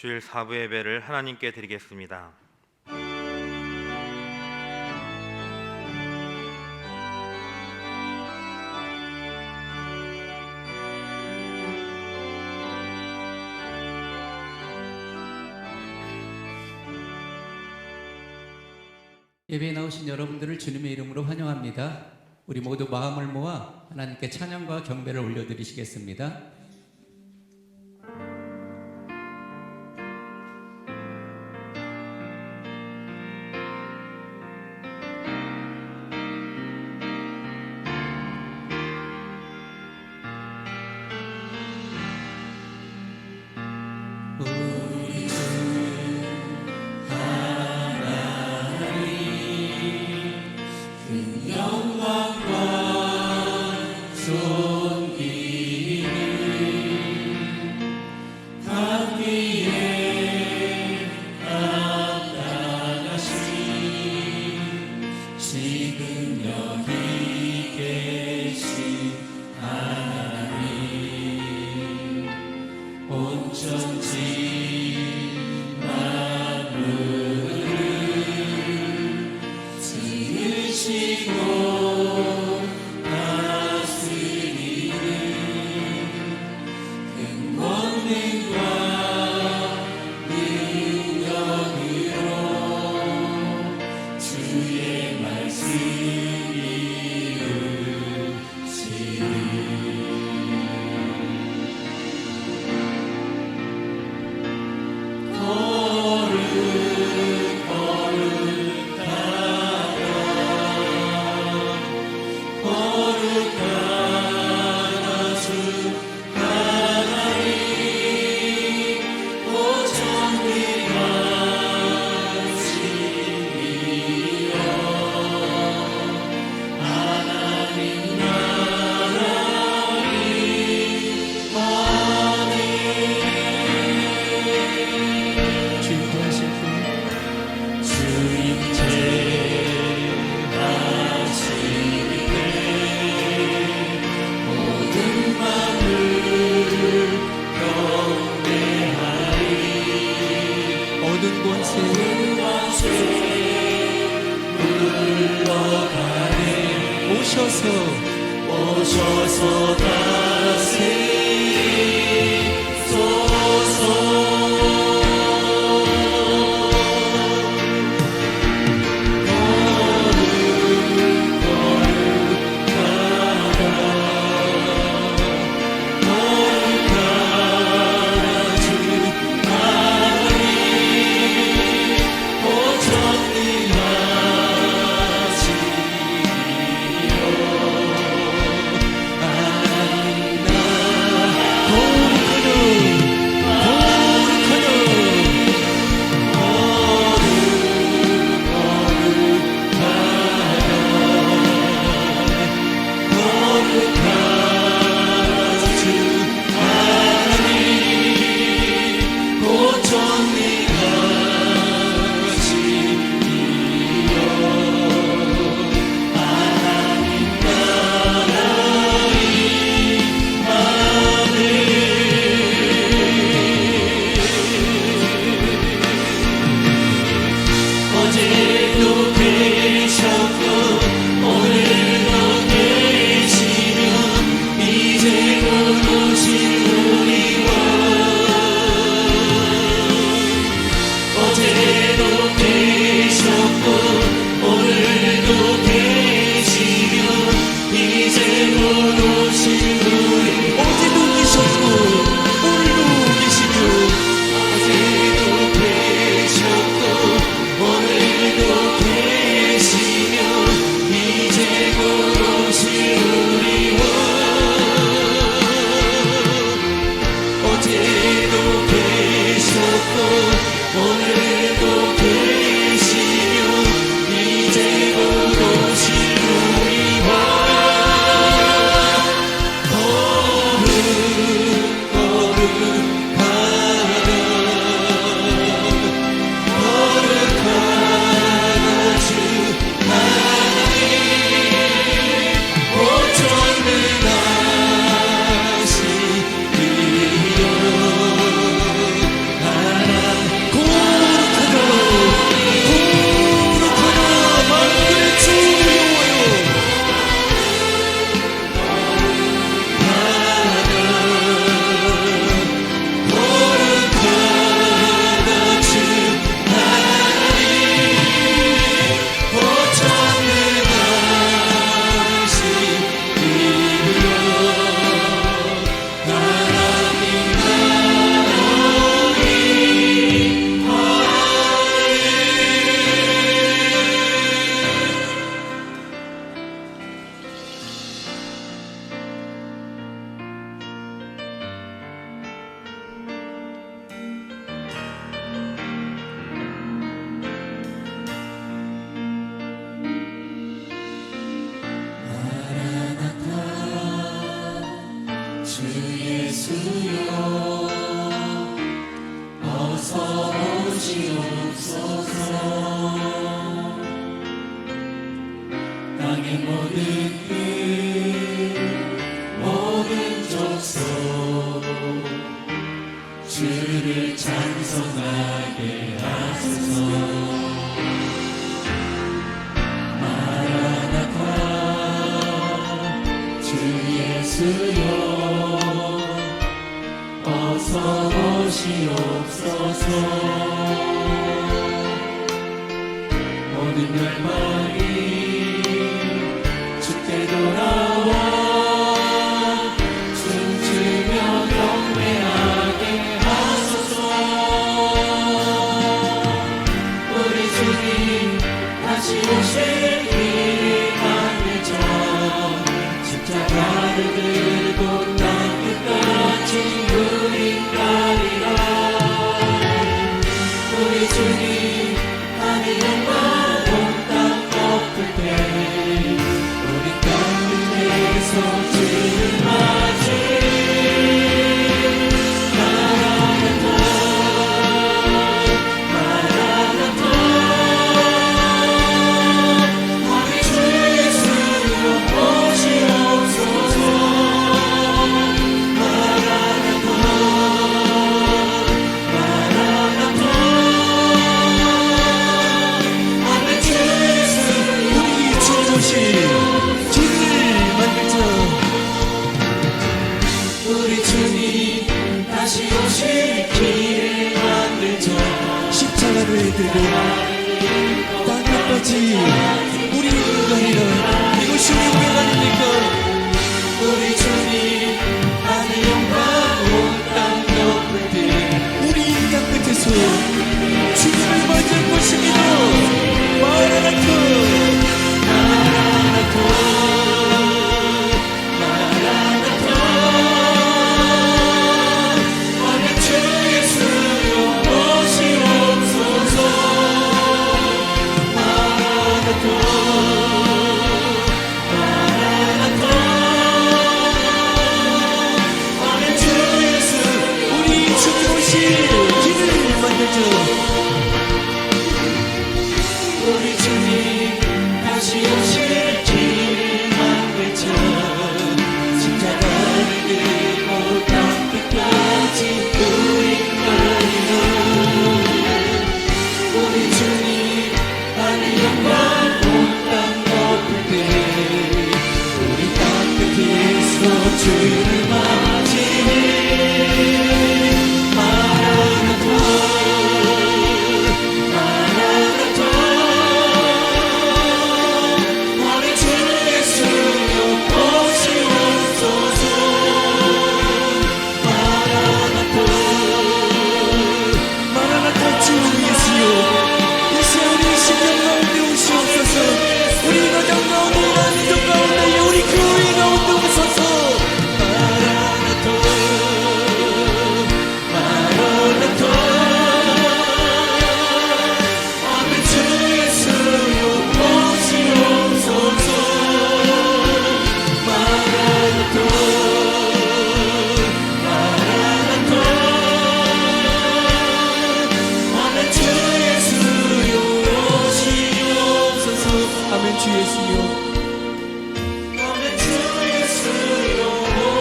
주일 4부 예배를 하나님께 드리겠습니다. 예배에 나오신 여러분들을 주님의 이름으로 환영합니다. 우리 모두 마음을 모아 하나님께 찬양과 경배를 올려드리시겠습니다. 오셔서 땅의 모든 끝 모든 족속 주를 찬송하게 하소서. 마라나타 주 예수여 어서 오시옵소서. 모든 열방이 주께 돌아와 춤추며 경배하게 하소서. 우리 주님 다시 오실 길을 만들자. 십자가를 들고 땅 끝까지 우린 가리라. 우리 주님 하늘 영광 온 땅 덮을 때 우리 땅 끝에서 주를 맞이. 마라나타 마라나타 우리 주 예수여 오시옵소서. 마라나타 마라나타 우리 주 예수 우리 주 오시 길을 만들자. 우리 주님 다시 오실 길을 만들자. 십자가를 들고 땅 끝까지 우리 인간이라. 이것이 우리 고백 아닙니까? 우리 주님 하늘 영광 온 땅 덮을 때 우리 인간 끝에서 주님을 맞을 것입니다. 마라나타 마라나타 마라나타 우리 주 예수여 오시옵소서. 마라나타 마라나타 우리 주 예수 우리 주님 오실 길을 만들자. 우리 주님 다시 오실 길을 만들자. 십자가를 들고 땅 끝까지 우리 가리라. 우리 주님 하늘 영광 온 땅 덮을 때 우리 땅 끝에서 주를 맞이해. 마라나타 마라나타 우리 주 예수여 오시옵소서. 마라나타 마라나타 주 예수여 이제 우리 심령 가운데 오시옵소서. 우리 가정 가운데 가족 가운데 우리 교회 가운데 오소서. 마라나타 마라나타 우리 주 예수여 오시옵소서. 마라나타 마라나타 우리 주 예수여 오시옵소서. 아멘. 주 예수여 아멘. 주 예수여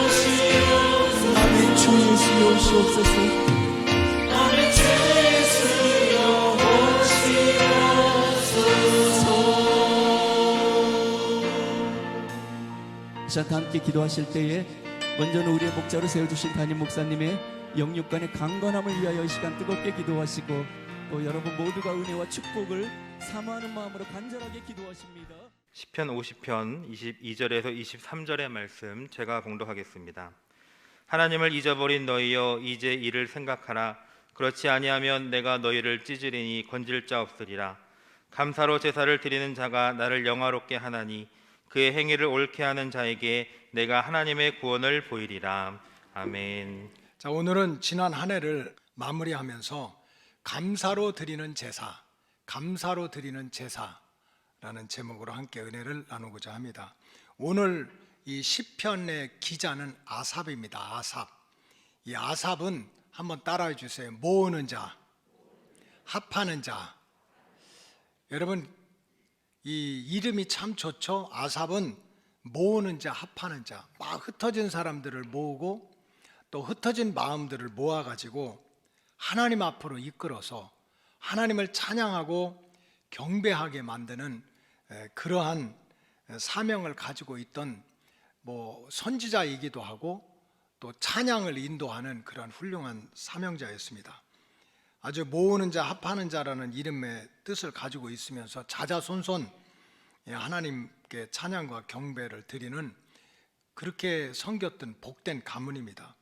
오시옵소서. 아멘. 주 예수여 오시옵소서. 아멘. 주 예수여 오시옵소서. 자, 함께 기도하실 때에 먼저는 우리의 목자로 세워주신 담임 목사님의 영육간의 강건함을 위하여 이 시간 뜨겁게 기도하시고 또 여러분 모두가 은혜와 축복을 사모하는 마음으로 간절하게 기도하십니다. 시편 50편 22절에서 23절의 말씀 제가 봉독하겠습니다. 하나님을 잊어버린 너희여 이제 이를 생각하라. 그렇지 아니하면 내가 너희를 찢으리니 건질 자 없으리라. 감사로 제사를 드리는 자가 나를 영화롭게 하나니 그의 행위를 옳게 하는 자에게 내가 하나님의 구원을 보이리라. 아멘. 자, 오늘은 지난 한 해를 마무리하면서 감사로 드리는 제사, 감사로 드리는 제사라는 제목으로 함께 은혜를 나누고자 합니다. 오늘 이 시편의 기자는 아삽입니다. 아삽. 이 아삽은 한번 따라해 주세요. 모으는 자, 합하는 자. 여러분, 이 이름이 참 좋죠. 아삽은 모으는 자, 합하는 자. 막 흩어진 사람들을 모으고 또 흩어진 마음들을 모아가지고 하나님 앞으로 이끌어서 하나님을 찬양하고 경배하게 만드는 그러한 사명을 가지고 있던 선지자이기도 하고 또 찬양을 인도하는 그러한 훌륭한 사명자였습니다. 아주 모으는 자, 합하는 자라는 이름의 뜻을 가지고 있으면서 자자손손 하나님께 찬양과 경배를 드리는 그렇게 섬겼던 복된 가문입니다.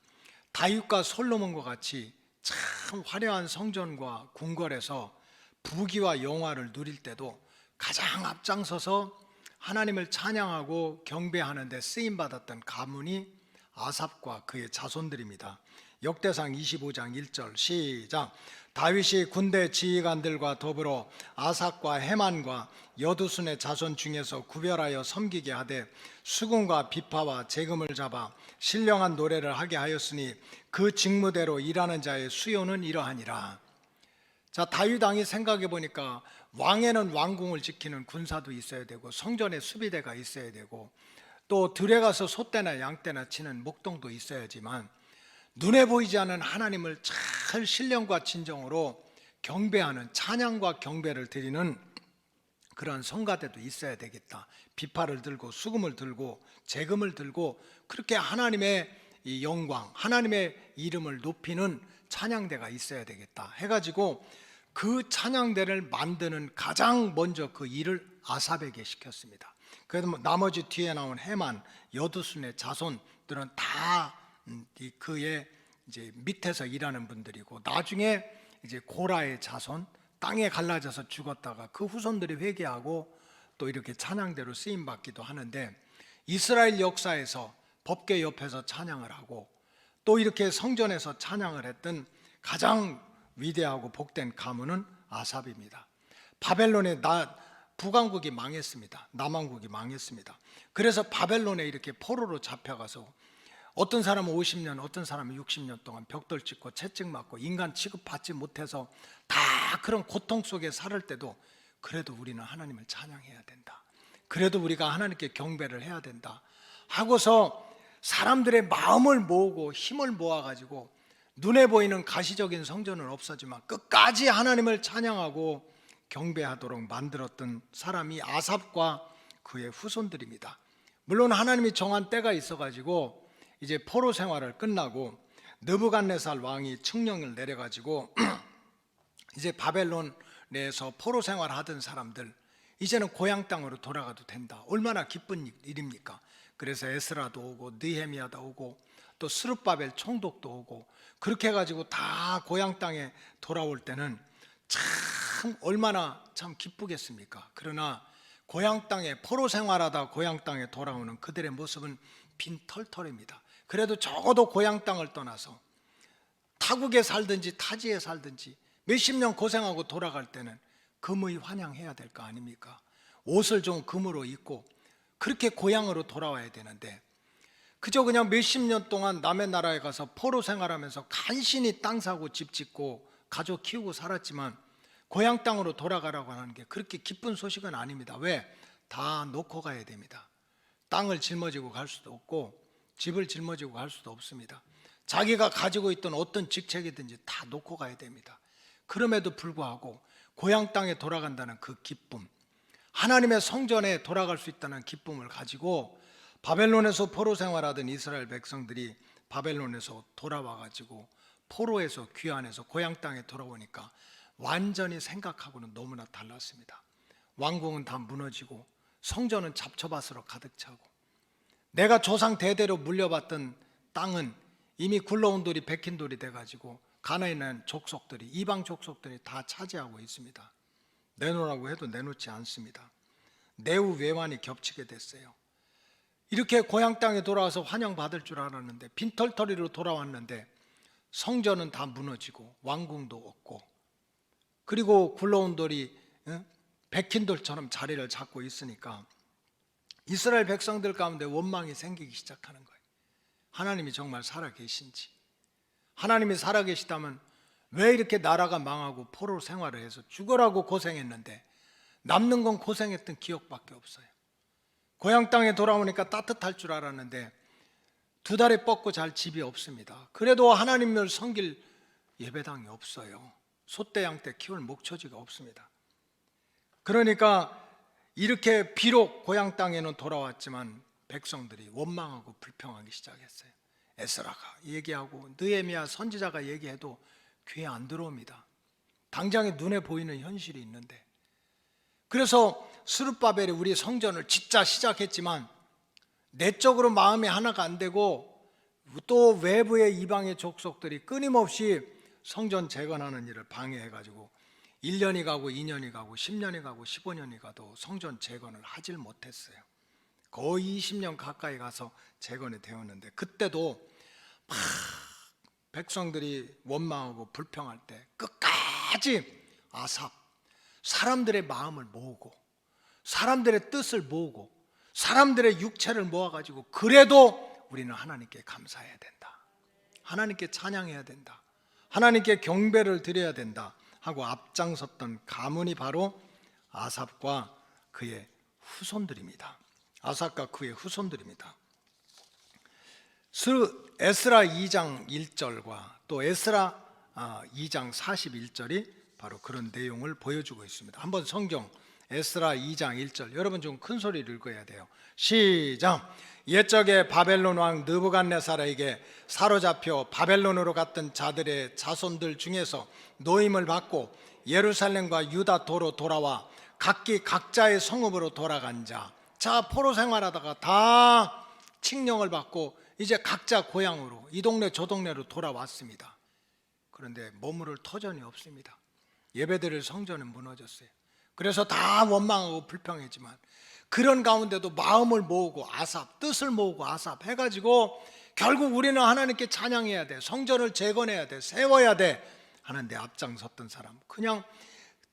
다윗과 솔로몬과 같이 참 화려한 성전과 궁궐에서 부귀와 영화를 누릴 때도 가장 앞장서서 하나님을 찬양하고 경배하는 데 쓰임받았던 가문이 아삽과 그의 자손들입니다. 역대상 25장 1절 시작. 다윗이 군대 지휘관들과 더불어 아삽과 헤만과 여두순의 자손 중에서 구별하여 섬기게 하되 수금과 비파와 재금을 잡아 신령한 노래를 하게 하였으니 그 직무대로 일하는 자의 수요는 이러하니라. 자, 다윗 왕이 생각해 보니까 왕에는 왕궁을 지키는 군사도 있어야 되고 성전에 수비대가 있어야 되고 또 들에 가서 소떼나 양떼나 치는 목동도 있어야지만 눈에 보이지 않는 하나님을 잘 신령과 진정으로 경배하는 찬양과 경배를 드리는 그런 성가대도 있어야 되겠다. 비파를 들고 수금을 들고 재금을 들고 그렇게 하나님의 이 영광, 하나님의 이름을 높이는 찬양대가 있어야 되겠다 해가지고 그 찬양대를 만드는 가장 먼저 그 일을 아삽에게 시켰습니다. 그래서 나머지 뒤에 나온 헤만, 여두순의 자손들은 다 그의 이제 밑에서 일하는 분들이고 나중에 이제 고라의 자손, 땅에 갈라져서 죽었다가 그 후손들이 회개하고 또 이렇게 찬양대로 쓰임 받기도 하는데 이스라엘 역사에서 법궤 옆에서 찬양을 하고 또 이렇게 성전에서 찬양을 했던 가장 위대하고 복된 가문은 아삽입니다. 바벨론의 북왕국이 망했습니다. 남왕국이 망했습니다. 그래서 바벨론에 이렇게 포로로 잡혀가서 어떤 사람은 50년, 어떤 사람은 60년 동안 벽돌 찍고 채찍 맞고 인간 취급받지 못해서 다 그런 고통 속에 살을 때도 그래도 우리는 하나님을 찬양해야 된다. 그래도 우리가 하나님께 경배를 해야 된다 하고서 사람들의 마음을 모으고 힘을 모아가지고 눈에 보이는 가시적인 성전은 없었지만 끝까지 하나님을 찬양하고 경배하도록 만들었던 사람이 아삽과 그의 후손들입니다. 물론 하나님이 정한 때가 있어가지고 이제 포로 생활을 끝나고 느부갓네살 왕이 칙령을 내려가지고 이제 바벨론에서 포로 생활하던 사람들 이제는 고향 땅으로 돌아가도 된다. 얼마나 기쁜 일입니까? 그래서 에스라도 오고 느헤미야도 오고 또 스룹바벨 총독도 오고 그렇게 해가지고 다 고향 땅에 돌아올 때는 참 얼마나 참 기쁘겠습니까? 그러나 고향 땅에 포로 생활하다 고향 땅에 돌아오는 그들의 모습은 빈털털입니다. 그래도 적어도 고향 땅을 떠나서 타국에 살든지 타지에 살든지 몇십 년 고생하고 돌아갈 때는 금의 환영해야 될 거 아닙니까? 옷을 좀 금으로 입고 그렇게 고향으로 돌아와야 되는데 그저 그냥 몇십 년 동안 남의 나라에 가서 포로 생활하면서 간신히 땅 사고 집 짓고 가족 키우고 살았지만 고향 땅으로 돌아가라고 하는 게 그렇게 기쁜 소식은 아닙니다. 왜? 다 놓고 가야 됩니다. 땅을 짊어지고 갈 수도 없고 집을 짊어지고 갈 수도 없습니다. 자기가 가지고 있던 어떤 직책이든지 다 놓고 가야 됩니다. 그럼에도 불구하고 고향 땅에 돌아간다는 그 기쁨, 하나님의 성전에 돌아갈 수 있다는 기쁨을 가지고 바벨론에서 포로 생활하던 이스라엘 백성들이 바벨론에서 돌아와가지고 포로에서 귀환해서 고향 땅에 돌아오니까 완전히 생각하고는 너무나 달랐습니다. 왕궁은 다 무너지고 성전은 잡초밭으로 가득 차고 내가 조상 대대로 물려받던 땅은 이미 굴러온 돌이 백힌 돌이 돼가지고 가나안에 있는 족속들이 이방 족속들이 다 차지하고 있습니다. 내놓으라고 해도 내놓지 않습니다. 내후 외환이 겹치게 됐어요. 이렇게 고향 땅에 돌아와서 환영받을 줄 알았는데 빈털터리로 돌아왔는데 성전은 다 무너지고 왕궁도 없고 그리고 굴러온 돌이 백힌 돌처럼 자리를 잡고 있으니까 이스라엘 백성들 가운데 원망이 생기기 시작하는 거예요. 하나님이 정말 살아계신지, 하나님이 살아계시다면 왜 이렇게 나라가 망하고 포로 생활을 해서 죽으라고 고생했는데 남는 건 고생했던 기억밖에 없어요. 고향 땅에 돌아오니까 따뜻할 줄 알았는데 2달에 뻗고 잘 집이 없습니다. 그래도 하나님을 섬길 예배당이 없어요. 소떼 양떼 키울 목초지가 없습니다. 그러니까 이렇게 비록 고향 땅에는 돌아왔지만 백성들이 원망하고 불평하기 시작했어요. 에스라가 얘기하고 느헤미야 선지자가 얘기해도 귀에 안 들어옵니다. 당장에 눈에 보이는 현실이 있는데, 그래서 스룹바벨이 우리 성전을 짓자 시작했지만 내적으로 마음이 하나가 안 되고 또 외부의 이방의 족속들이 끊임없이 성전 재건하는 일을 방해해가지고 1년이 가고 2년이 가고 10년이 가고 15년이 가도 성전 재건을 하질 못했어요. 거의 20년 가까이 가서 재건이 되었는데, 그때도 막 백성들이 원망하고 불평할 때 끝까지 아삽, 사람들의 마음을 모으고 사람들의 뜻을 모으고 사람들의 육체를 모아가지고 그래도 우리는 하나님께 감사해야 된다, 하나님께 찬양해야 된다, 하나님께 경배를 드려야 된다 하고 앞장섰던 가문이 바로 아삽과 그의 후손들입니다. 아삽과 그의 후손들입니다. 에스라 2장 1절과 또 에스라 2장 41절이 바로 그런 내용을 보여주고 있습니다. 한번 성경 에스라 2장 1절, 여러분 좀 큰 소리를 읽어야 돼요. 시작. 옛적에 바벨론 왕 느부갓네살에게 사로잡혀 바벨론으로 갔던 자들의 자손들 중에서 노임을 받고 예루살렘과 유다 도로 돌아와 각기 각자의 성읍으로 돌아간 자, 포로 생활하다가 다 칙령을 받고 이제 각자 고향으로, 이 동네 저 동네로 돌아왔습니다. 그런데 머무를 터전이 없습니다. 예배드릴 성전은 무너졌어요. 그래서 다 원망하고 불평했지만 그런 가운데도 마음을 모으고 아삽, 뜻을 모으고 아삽 해가지고 결국 우리는 하나님께 찬양해야 돼, 성전을 재건해야 돼, 세워야 돼 하는데 앞장섰던 사람, 그냥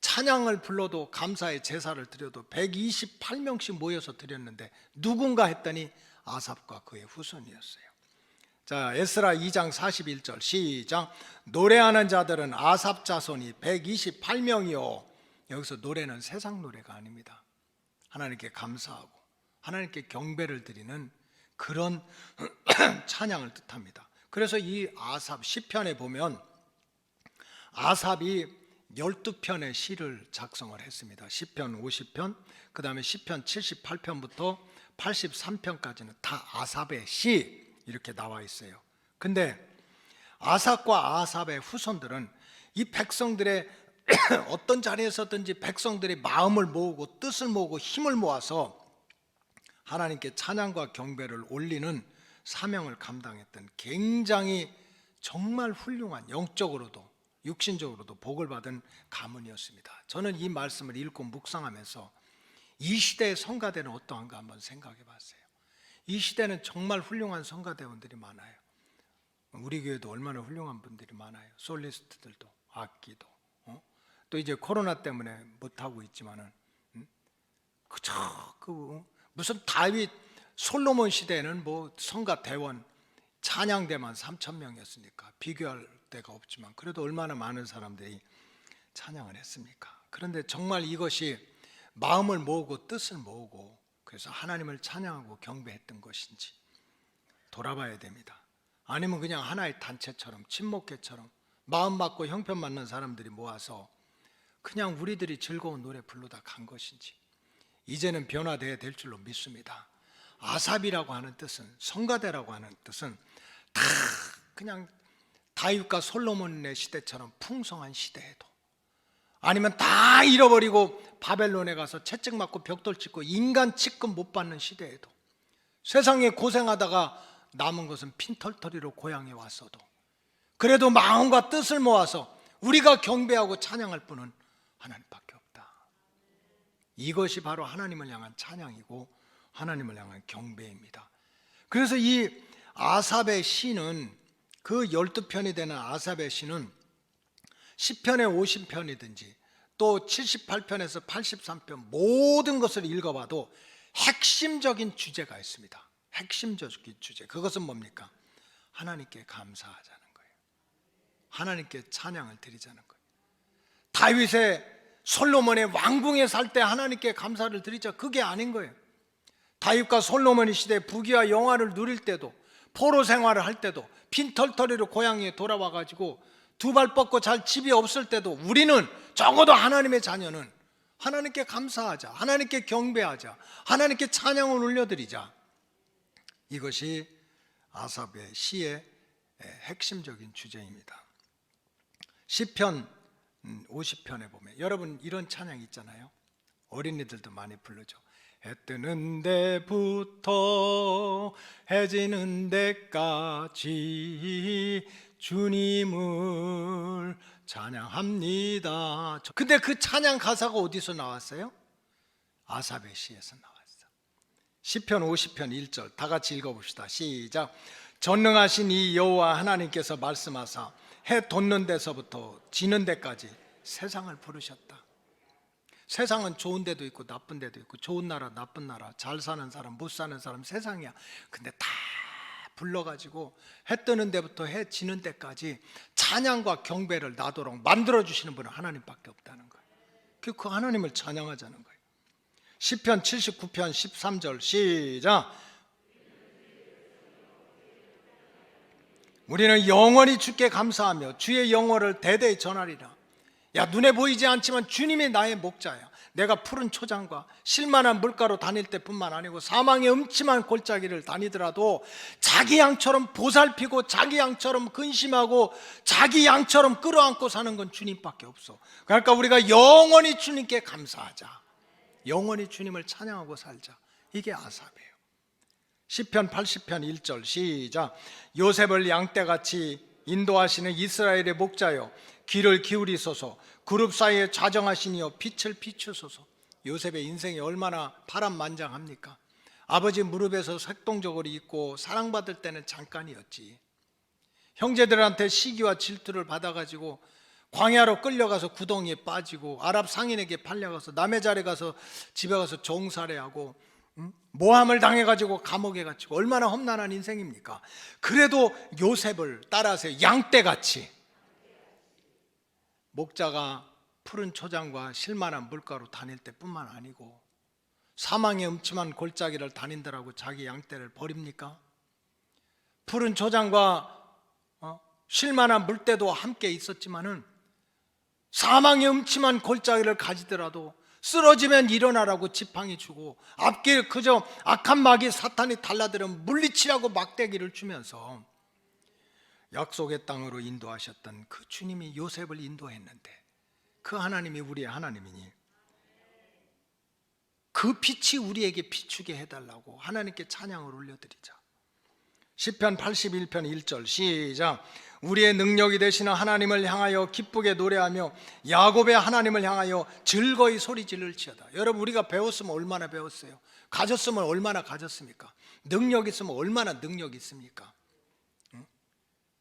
찬양을 불러도 감사의 제사를 드려도 128명씩 모여서 드렸는데 누군가 했더니 아삽과 그의 후손이었어요. 자, 에스라 2장 41절 시작. 노래하는 자들은 아삽 자손이 128명이요. 여기서 노래는 세상 노래가 아닙니다. 하나님께 감사하고 하나님께 경배를 드리는 그런 찬양을 뜻합니다. 그래서 이 아삽 시편에 보면 아삽이 12편의 시를 작성을 했습니다. 시편 50편, 그 다음에 시편 78편부터 83편까지는 다 아삽의 시 이렇게 나와 있어요. 근데 아삽과 아삽의 후손들은 이 백성들의 어떤 자리에서든지 백성들이 마음을 모으고 뜻을 모으고 힘을 모아서 하나님께 찬양과 경배를 올리는 사명을 감당했던 굉장히 정말 훌륭한, 영적으로도 육신적으로도 복을 받은 가문이었습니다. 저는 이 말씀을 읽고 묵상하면서 이 시대의 성가대는 어떠한가 한번 생각해 봤어요. 이 시대는 정말 훌륭한 성가대원들이 많아요. 우리 교회도 얼마나 훌륭한 분들이 많아요. 솔리스트들도, 악기도. 또 이제 코로나 때문에 못하고 있지만은 무슨 다윗 솔로몬 시대에는 뭐 성가대원 찬양대만 3,000명이었으니까 비교할 데가 없지만 그래도 얼마나 많은 사람들이 찬양을 했습니까? 그런데 정말 이것이 마음을 모으고 뜻을 모으고 그래서 하나님을 찬양하고 경배했던 것인지 돌아봐야 됩니다. 아니면 그냥 하나의 단체처럼 친목회처럼 마음 맞고 형편 맞는 사람들이 모아서 그냥 우리들이 즐거운 노래 부르다 간 것인지 이제는 변화되어야 될 줄로 믿습니다. 아삽이라고 하는 뜻은, 성가대라고 하는 뜻은 다 그냥 다윗과 솔로몬의 시대처럼 풍성한 시대에도, 아니면 다 잃어버리고 바벨론에 가서 채찍 맞고 벽돌 찍고 인간 취급 못 받는 시대에도, 세상에 고생하다가 남은 것은 핀털터리로 고향에 왔어도 그래도 마음과 뜻을 모아서 우리가 경배하고 찬양할 분은 하나님밖에 없다. 이것이 바로 하나님을 향한 찬양이고 하나님을 향한 경배입니다. 그래서 이 아삽의 시는, 그 12편이 되는 아삽의 시는 10편에 50편이든지 또 78편에서 83편 모든 것을 읽어봐도 핵심적인 주제가 있습니다. 핵심적인 주제, 그것은 뭡니까? 하나님께 감사하자는 거예요. 하나님께 찬양을 드리자는 거예요. 다윗의 솔로몬의 왕궁에 살 때 하나님께 감사를 드리자, 그게 아닌 거예요. 다윗과 솔로몬의 시대 부귀와 영화를 누릴 때도, 포로 생활을 할 때도, 빈털터리로 고향에 돌아와 가지고 두 발 뻗고 잘 집이 없을 때도 우리는, 적어도 하나님의 자녀는 하나님께 감사하자, 하나님께 경배하자, 하나님께 찬양을 올려드리자. 이것이 아삽의 시의 핵심적인 주제입니다. 시편 50편에 보면 여러분 이런 찬양 있잖아요. 어린이들도 많이 부르죠. 해 뜨는 데부터 해 지는 데까지 주님을 찬양합니다. 근데 그 찬양 가사가 어디서 나왔어요? 아삽의 시에서 나왔어요. 시편 50편 1절 다 같이 읽어봅시다. 시작. 전능하신 이 여호와 하나님께서 말씀하사 해 돋는 데서부터 지는 데까지 세상을 부르셨다. 세상은 좋은 데도 있고 나쁜 데도 있고, 좋은 나라 나쁜 나라, 잘 사는 사람 못 사는 사람 세상이야. 근데 다 불러가지고 해 뜨는 데부터 해 지는 데까지 찬양과 경배를 나도록 만들어주시는 분은 하나님밖에 없다는 거예요. 그 하나님을 찬양하자는 거예요. 시편 79편 13절 시작. 우리는 영원히 주께 감사하며 주의 영원을 대대히 전하리라. 야, 눈에 보이지 않지만 주님이 나의 목자야. 내가 푸른 초장과 실만한 물가로 다닐 때뿐만 아니고 사망의 음침한 골짜기를 다니더라도 자기 양처럼 보살피고 자기 양처럼 근심하고 자기 양처럼 끌어안고 사는 건 주님밖에 없어. 그러니까 우리가 영원히 주님께 감사하자, 영원히 주님을 찬양하고 살자. 이게 아삽이에요. 시편 80편 1절 시작. 요셉을 양떼같이 인도하시는 이스라엘의 목자여 귀를 기울이소서. 그룹 사이에 좌정하시니여 빛을 비추소서. 요셉의 인생이 얼마나 파란만장합니까? 아버지 무릎에서 색동저고리 입고 사랑받을 때는 잠깐이었지. 형제들한테 시기와 질투를 받아가지고 광야로 끌려가서 구덩이에 빠지고 아랍 상인에게 팔려가서 남의 자리에 가서 집에 가서 종살이하고 모함을 당해가지고 감옥에 갇히고 얼마나 험난한 인생입니까? 그래도 요셉을 따라서 양떼같이 목자가 푸른 초장과 실만한 물가로 다닐 때뿐만 아니고 사망의 음침한 골짜기를 다닌다라고 자기 양떼를 버립니까? 푸른 초장과 실만한 물때도 함께 있었지만은 사망의 음침한 골짜기를 가지더라도 쓰러지면 일어나라고 지팡이 주고 앞길 그저 악한 마귀 사탄이 달라들면 물리치라고 막대기를 주면서 약속의 땅으로 인도하셨던 그 주님이 요셉을 인도했는데 그 하나님이 우리의 하나님이니 그 빛이 우리에게 비추게 해달라고 하나님께 찬양을 올려드리자. 시편 81편 1절 시작. 우리의 능력이 되시는 하나님을 향하여 기쁘게 노래하며 야곱의 하나님을 향하여 즐거이 소리 지를지어다. 여러분, 우리가 배웠으면 얼마나 배웠어요? 가졌으면 얼마나 가졌습니까? 능력 있으면 얼마나 능력 있습니까?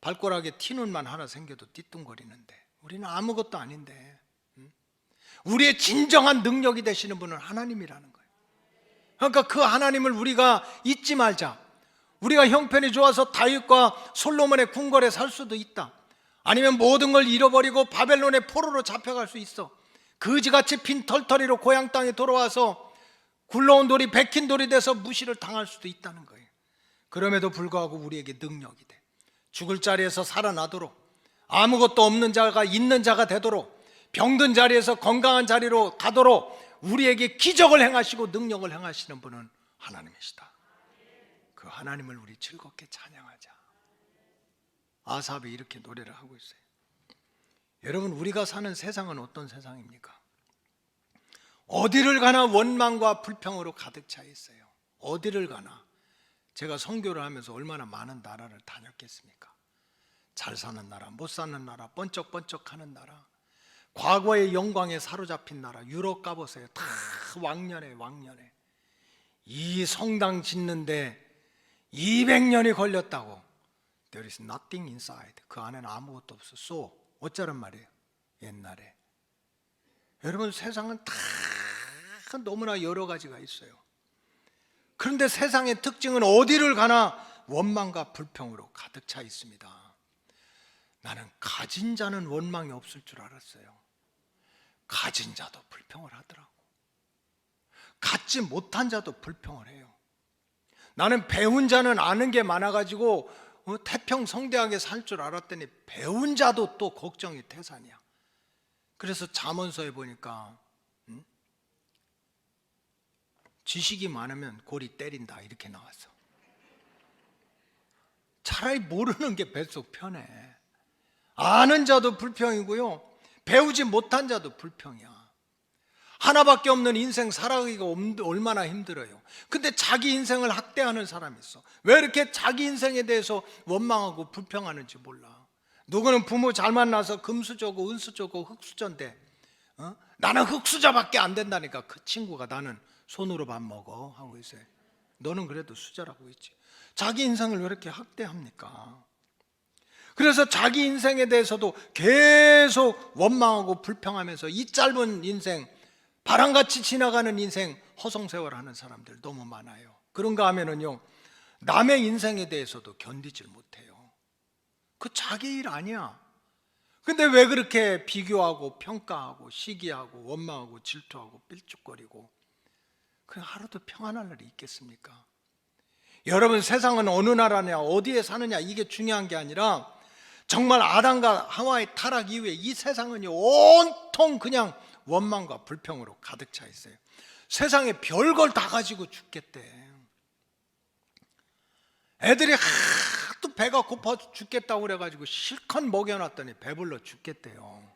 발가락에 티눈만 하나 생겨도 띠뚱거리는데 우리는 아무것도 아닌데, 우리의 진정한 능력이 되시는 분은 하나님이라는 거예요. 그러니까 그 하나님을 우리가 잊지 말자. 우리가 형편이 좋아서 다윗과 솔로몬의 궁궐에 살 수도 있다. 아니면 모든 걸 잃어버리고 바벨론의 포로로 잡혀갈 수 있어. 거지같이 빈 털터리로 고향 땅에 돌아와서 굴러온 돌이 백힌 돌이 돼서 무시를 당할 수도 있다는 거예요. 그럼에도 불구하고 우리에게 능력이 돼. 죽을 자리에서 살아나도록, 아무것도 없는 자가 있는 자가 되도록, 병든 자리에서 건강한 자리로 가도록 우리에게 기적을 행하시고 능력을 행하시는 분은 하나님이시다. 그 하나님을 우리 즐겁게 찬양하자. 아삽이 이렇게 노래를 하고 있어요. 여러분, 우리가 사는 세상은 어떤 세상입니까? 어디를 가나 원망과 불평으로 가득 차 있어요. 어디를 가나. 제가 선교를 하면서 얼마나 많은 나라를 다녔겠습니까? 잘 사는 나라, 못 사는 나라, 번쩍번쩍하는 나라, 과거의 영광에 사로잡힌 나라, 유럽 가보세요. 다 왕년에 이 성당 짓는데 200년이 걸렸다고. There is nothing inside. 그 안에는 아무것도 없어. So 어쩌란 말이에요? 옛날에. 여러분, 세상은 다 너무나 여러 가지가 있어요. 그런데 세상의 특징은 어디를 가나 원망과 불평으로 가득 차 있습니다. 나는 가진 자는 원망이 없을 줄 알았어요. 가진 자도 불평을 하더라고. 갖지 못한 자도 불평을 해요. 나는 배운 자는 아는 게 많아가지고 태평성대하게 살 줄 알았더니 배운 자도 또 걱정이 태산이야. 그래서 잠언서에 보니까 지식이 많으면 골이 때린다 이렇게 나왔어. 차라리 모르는 게 뱃속 편해. 아는 자도 불평이고요, 배우지 못한 자도 불평이야. 하나밖에 없는 인생 살아가기가 얼마나 힘들어요. 근데 자기 인생을 학대하는 사람이 있어. 왜 이렇게 자기 인생에 대해서 원망하고 불평하는지 몰라. 누구는 부모 잘 만나서 금수저고 은수저고 흙수저인데 나는 흙수저밖에 안 된다니까 그 친구가 나는 손으로 밥 먹어 하고 있어요. 너는 그래도 수저라고 있지. 자기 인생을 왜 이렇게 학대합니까? 그래서 자기 인생에 대해서도 계속 원망하고 불평하면서 이 짧은 인생, 바람같이 지나가는 인생 허송세월하는 사람들 너무 많아요. 그런가 하면은요, 남의 인생에 대해서도 견디질 못해요. 그 자기 일 아니야. 근데 왜 그렇게 비교하고 평가하고 시기하고 원망하고 질투하고 삘쭉거리고 그냥 하루도 평안할 날이 있겠습니까? 여러분, 세상은 어느 나라냐 어디에 사느냐 이게 중요한 게 아니라 정말 아담과 하와의 타락 이후에 이 세상은 온통 그냥 원망과 불평으로 가득 차 있어요. 세상에 별걸 다 가지고 죽겠대. 애들이 하도 배가 고파 죽겠다고 그래가지고 실컷 먹여놨더니 배불러 죽겠대요.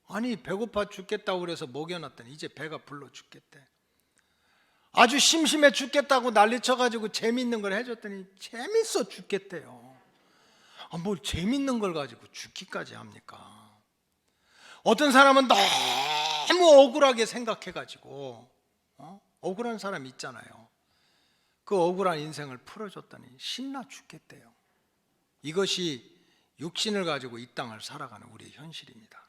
아니, 배고파 죽겠다고 그래서 먹여놨더니 이제 배가 불러 죽겠대. 아주 심심해 죽겠다고 난리쳐가지고 재밌는 걸 해줬더니 재밌어 죽겠대요. 뭘 재밌는 걸 가지고 죽기까지 합니까? 어떤 사람은 너무 억울하게 생각해가지고 억울한 사람 있잖아요. 그 억울한 인생을 풀어줬더니 신나 죽겠대요. 이것이 육신을 가지고 이 땅을 살아가는 우리의 현실입니다.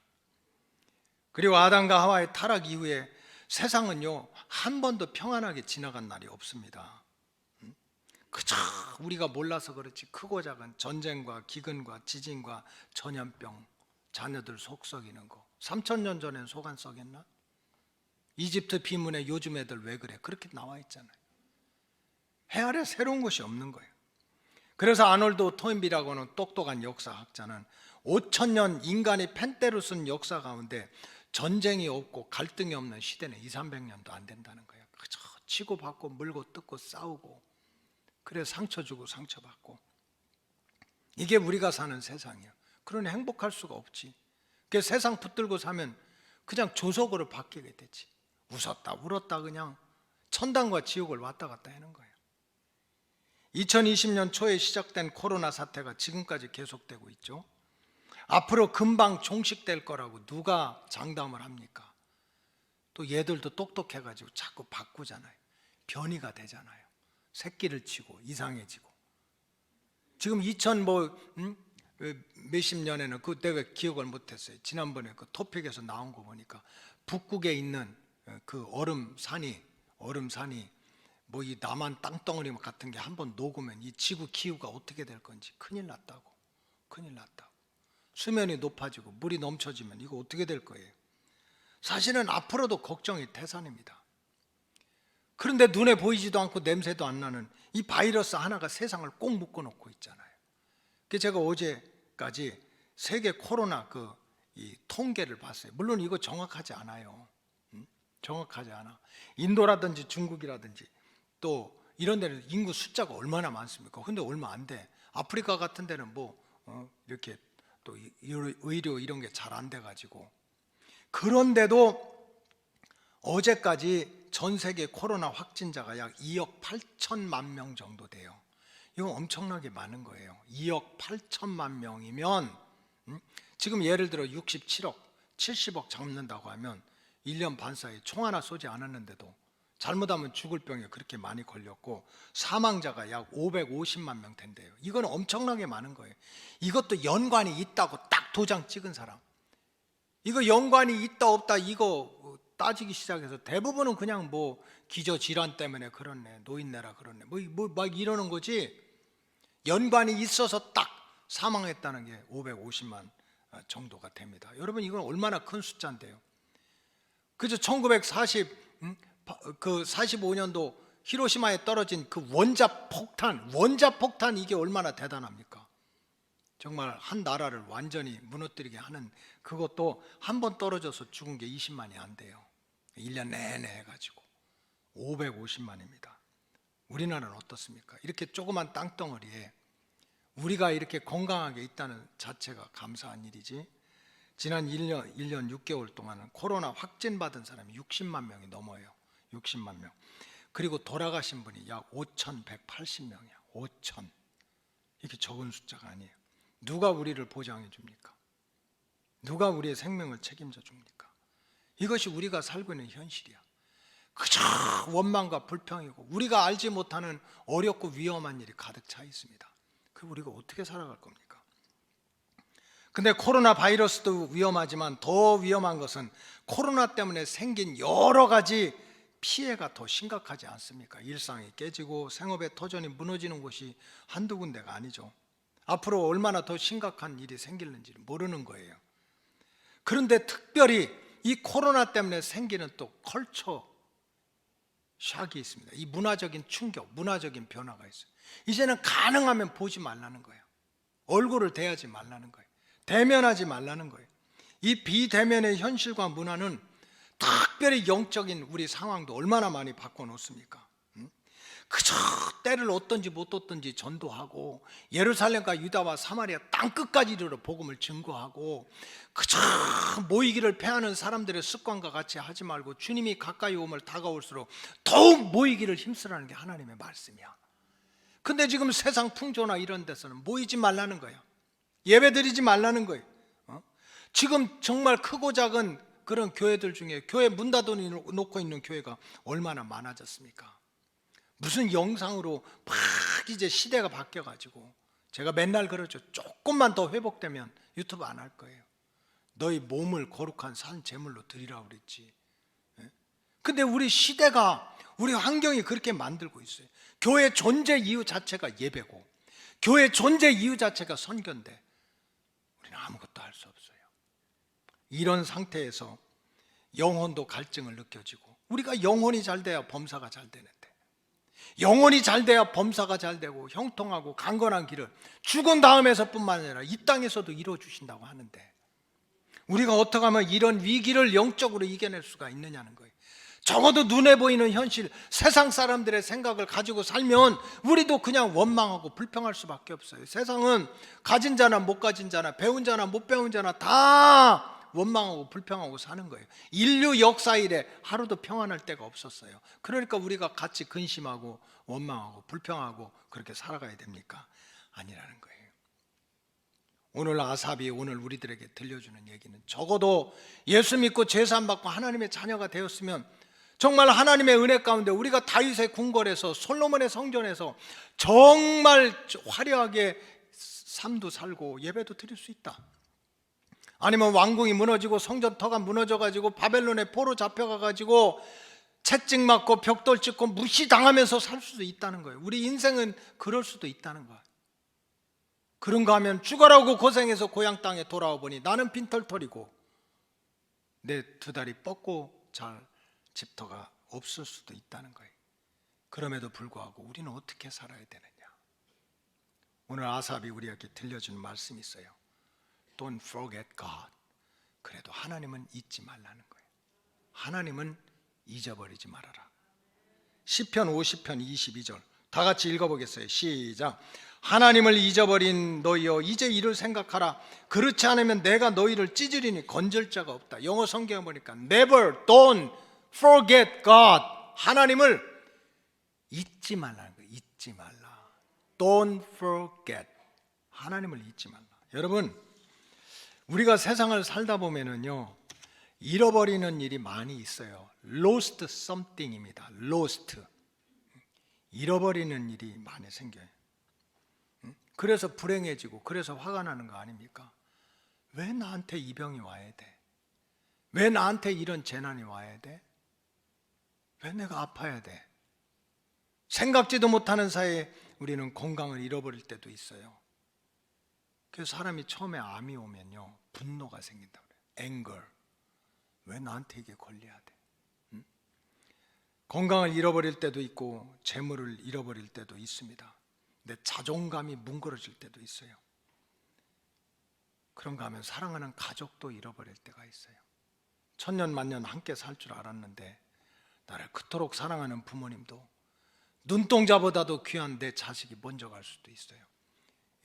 그리고 아담과 하와의 타락 이후에 세상은요, 한 번도 평안하게 지나간 날이 없습니다. 그저 우리가 몰라서 그렇지 크고 작은 전쟁과 기근과 지진과 전염병, 자녀들 속 썩이는 거, 3000년 전엔 속 안 썩였나? 이집트 비문에 요즘 애들 왜 그래? 그렇게 나와 있잖아요. 해 아래 새로운 것이 없는 거예요. 그래서 아놀드 토인비라고는 똑똑한 역사학자는 5000년 인간이 펜대로 쓴 역사 가운데 전쟁이 없고 갈등이 없는 시대는 200~300년도 안 된다는 거예요. 그저 치고받고 물고 뜯고 싸우고, 그래서 상처 주고 상처받고, 이게 우리가 사는 세상이에요. 그러니 행복할 수가 없지. 그 세상 붙들고 사면 그냥 조속으로 바뀌게 되지. 웃었다 울었다 그냥 천당과 지옥을 왔다 갔다 하는 거예요. 2020년 초에 시작된 코로나 사태가 지금까지 계속되고 있죠. 앞으로 금방 종식될 거라고 누가 장담을 합니까? 또 얘들도 똑똑해가지고 자꾸 바꾸잖아요. 변이가 되잖아요. 새끼를 치고 이상해지고. 지금 2000 몇십 년에는 그 내가 기억을 못했어요. 지난번에 그 토픽에서 나온 거 보니까 북극에 있는 그 얼음산이 뭐 이 남한 땅덩어리 같은 게 한번 녹으면 이 지구 기후가 어떻게 될 건지 큰일 났다고. 수면이 높아지고 물이 넘쳐지면 이거 어떻게 될 거예요? 사실은 앞으로도 걱정이 태산입니다. 그런데 눈에 보이지도 않고 냄새도 안 나는 이 바이러스 하나가 세상을 꼭 묶어놓고 있잖아요. 그래서 제가 어제까지 세계 코로나 이 통계를 봤어요. 물론 이거 정확하지 않아요. 정확하지 않아. 인도라든지 중국이라든지 또 이런 데는 인구 숫자가 얼마나 많습니까? 근데 얼마 안 돼. 아프리카 같은 데는 이렇게 또 의료 이런 게 잘 안 돼가지고. 그런데도 어제까지 전 세계 코로나 확진자가 약 2억 8천만 명 정도 돼요. 이건 엄청나게 많은 거예요. 2억 8천만 명이면 지금 예를 들어 67억, 70억 잡는다고 하면 1년 반 사이에 총 하나 쏘지 않았는데도 잘못하면 죽을 병에 그렇게 많이 걸렸고 사망자가 약 550만 명 된대요. 이건 엄청나게 많은 거예요. 이것도 연관이 있다고 딱 도장 찍은 사람, 이거 연관이 있다 없다 이거 따지기 시작해서 대부분은 그냥 기저질환 때문에 그렇네, 노인네라 그렇네 막 이러는 거지, 연관이 있어서 딱 사망했다는 게 550만 정도가 됩니다. 여러분 이건 얼마나 큰 숫자인데요. 그저 1945년도 히로시마에 떨어진 그 원자 폭탄 이게 얼마나 대단합니까? 정말 한 나라를 완전히 무너뜨리게 하는, 그것도 한 번 떨어져서 죽은 게 20만이 안 돼요. 1년 내내 해가지고 550만입니다. 우리나라는 어떻습니까? 이렇게 조그만 땅덩어리에 우리가 이렇게 건강하게 있다는 자체가 감사한 일이지. 지난 1년 6개월 동안은 코로나 확진받은 사람이 60만 명이 넘어요. 60만 명. 그리고 돌아가신 분이 약 5,180명이야. 5천. 이게 적은 숫자가 아니에요. 누가 우리를 보장해 줍니까? 누가 우리의 생명을 책임져 줍니까? 이것이 우리가 살고 있는 현실이야. 그저 원망과 불평이고 우리가 알지 못하는 어렵고 위험한 일이 가득 차 있습니다. 그 우리가 어떻게 살아갈 겁니까? 근데 코로나 바이러스도 위험하지만 더 위험한 것은 코로나 때문에 생긴 여러 가지 피해가 더 심각하지 않습니까? 일상이 깨지고 생업의 터전이 무너지는 곳이 한두 군데가 아니죠. 앞으로 얼마나 더 심각한 일이 생길는지 모르는 거예요. 그런데 특별히 이 코로나 때문에 생기는 또 컬처 샥이 있습니다. 이 문화적인 충격, 문화적인 변화가 있어요. 이제는 가능하면 보지 말라는 거예요. 얼굴을 대하지 말라는 거예요. 대면하지 말라는 거예요. 이 비대면의 현실과 문화는 특별히 영적인 우리 상황도 얼마나 많이 바꿔놓습니까? 그저 때를 얻든지 못 얻든지 전도하고 예루살렘과 유다와 사마리아 땅끝까지 이르러 복음을 증거하고 그저 모이기를 패하는 사람들의 습관과 같이 하지 말고 주님이 가까이 오면 다가올수록 더욱 모이기를 힘쓰라는 게 하나님의 말씀이야. 근데 지금 세상 풍조나 이런 데서는 모이지 말라는 거예요. 예배 드리지 말라는 거예요. 지금 정말 크고 작은 그런 교회들 중에 교회 문 닫아놓고 있는 교회가 얼마나 많아졌습니까? 무슨 영상으로 막 이제 시대가 바뀌어가지고 제가 맨날 그러죠. 조금만 더 회복되면 유튜브 안 할 거예요. 너희 몸을 거룩한 산 제물로 드리라고 그랬지. 근데 우리 시대가, 우리 환경이 그렇게 만들고 있어요. 교회 존재 이유 자체가 예배고 교회 존재 이유 자체가 선교인데 우리는 아무것도 할 수 없어요. 이런 상태에서 영혼도 갈증을 느껴지고, 우리가 영혼이 잘 돼야 범사가 잘 되는데, 영혼이 잘 돼야 범사가 잘 되고 형통하고 강건한 길을 죽은 다음에서뿐만 아니라 이 땅에서도 이루어 주신다고 하는데, 우리가 어떻게 하면 이런 위기를 영적으로 이겨낼 수가 있느냐는 거예요. 적어도 눈에 보이는 현실, 세상 사람들의 생각을 가지고 살면 우리도 그냥 원망하고 불평할 수밖에 없어요. 세상은 가진 자나 못 가진 자나 배운 자나 못 배운 자나 다 원망하고 불평하고 사는 거예요. 인류 역사 이래 하루도 평안할 때가 없었어요. 그러니까 우리가 같이 근심하고 원망하고 불평하고 그렇게 살아가야 됩니까? 아니라는 거예요. 오늘 아삽이 오늘 우리들에게 들려주는 얘기는, 적어도 예수 믿고 제사 받고 하나님의 자녀가 되었으면 정말 하나님의 은혜 가운데 우리가 다윗의 궁궐에서 솔로몬의 성전에서 정말 화려하게 삶도 살고 예배도 드릴 수 있다. 아니면 왕궁이 무너지고 성전터가 무너져가지고 바벨론에 포로 잡혀가가지고 채찍 맞고 벽돌 찍고 무시당하면서 살 수도 있다는 거예요. 우리 인생은 그럴 수도 있다는 거예요. 그런가 하면 죽어라고 고생해서 고향 땅에 돌아와 보니 나는 빈털털이고 내 두 다리 뻗고 잘 집터가 없을 수도 있다는 거예요. 그럼에도 불구하고 우리는 어떻게 살아야 되느냐? 오늘 아삽이 우리에게 들려준 말씀이 있어요. Don't forget God. 그래도 하나님은 잊지 말라는 거예요. 하나님은 잊어버리지 말아라. 시편 50편 22절 다 같이 읽어보겠어요. 시작. 하나님을 잊어버린 너희여 이제 이를 생각하라. 그렇지 않으면 내가 너희를 찢으리니 건질 자가 없다. 영어 성경에 보니까 Never, don't forget God. 하나님을 잊지 말라는 거예요. 잊지 말라. Don't forget. 하나님을 잊지 말라. 여러분, 우리가 세상을 살다 보면은요, 잃어버리는 일이 많이 있어요. Lost something입니다. Lost. 잃어버리는 일이 많이 생겨요. 그래서 불행해지고 그래서 화가 나는 거 아닙니까? 왜 나한테 이 병이 와야 돼? 왜 나한테 이런 재난이 와야 돼? 왜 내가 아파야 돼? 생각지도 못하는 사이에 우리는 건강을 잃어버릴 때도 있어요. 그래서 사람이 처음에 암이 오면요, 분노가 생긴다고 그래요. anger. 왜 나한테 이게 걸려야 돼? 응? 건강을 잃어버릴 때도 있고 재물을 잃어버릴 때도 있습니다. 내 자존감이 뭉그러질 때도 있어요. 그런가 하면 사랑하는 가족도 잃어버릴 때가 있어요. 천년 만년 함께 살 줄 알았는데 나를 그토록 사랑하는 부모님도 눈동자보다도 귀한 내 자식이 먼저 갈 수도 있어요.